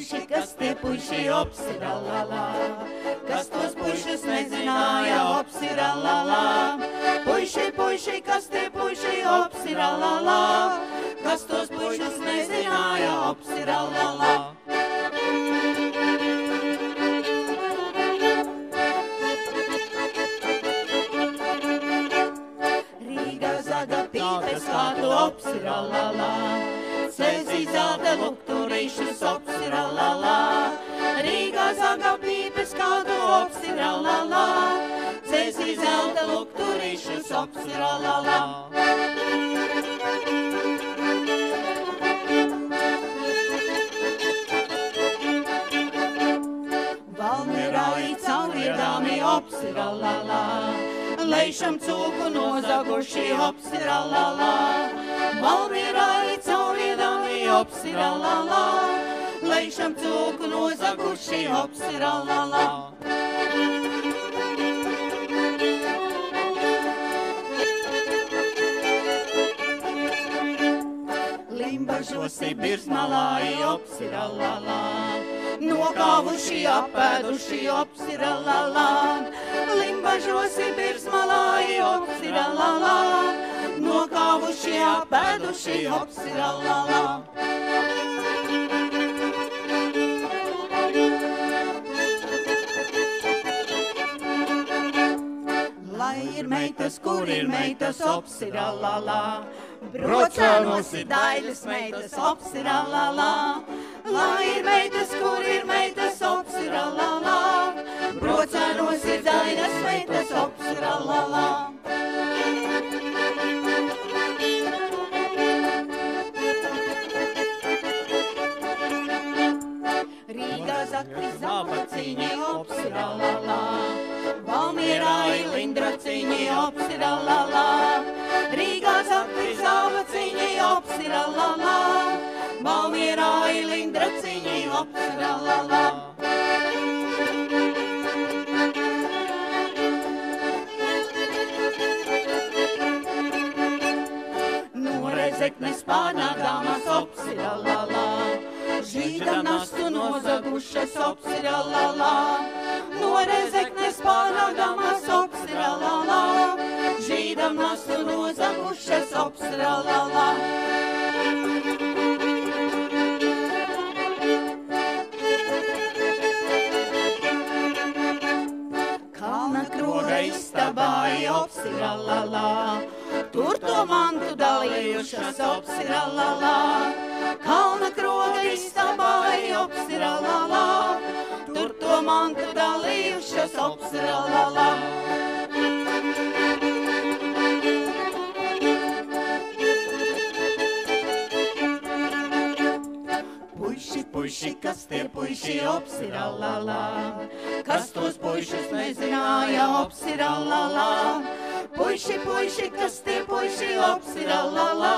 puiši, kas tie puiši, ops ir alalā. Kas tos puišus nezināja, ops ir alalā. Puiši, puiši, kas tie puiši, ops ir alalā. Kas tos puišus nezināja, ops ir alalā. Pīpes kādu ops ir alalā, Cēzī zelta lukturīšus ops ir alalā. Rīgā zaga pīpes kādu ops ir alalā, Cēzī zelta lukturīšus ops ir alalā. Valmierā cauriedāmi ops ir alalā, Leišam cūku nozaguši ops ir alalā. Valmierā cauriedāmi ops ir alalā, Leišam cūku nozaguši ops ir alalā. Limbažosi Birzmalā ops ir alalā, Nokāvuši apēduši ops ir alalā. Limbažosi Birzmalā ops ir alalā, Nokāvuši apēduši ops ir alalā. Lai ir meitas, kur ir meitas, ops ir alalā. Brocēnos ir daļas meitas, ops ir alalā. Lai ir meitas, kur ir meitas, ops ir alalā. Brocēnos ir daļas meitas, ops ir alalā. Rīgā zakri zabaciņi, ops ir alalā. Valmierā ir lindraciņi, ops ir alalā. Rīgā zakri zabaciņi, ops ir alalā. Valmierā ir lindraciņi, ops ir alalā. Rezeknes pārnākāmas ops ir alalā. Žīdam nastu nozagušas ops ir alalā. No Rezeknes pārnākāmas ops ir alalā. Žīdam nastu nozagušas ops ir alalā. Kalna kroga istabā ops ir alalā. Tur to mantu dalījušas ops ir alalā. Kalna kroga istabā ops ir alalā. Tur to mantu dalījušas ops ir alalā. Puiši, puiši, kas tie puiši, ops ir alalā. Kas tos puišus nezināja, ops ir alalā. Puiši, puiši, kas tie puiši, ops ir alalā.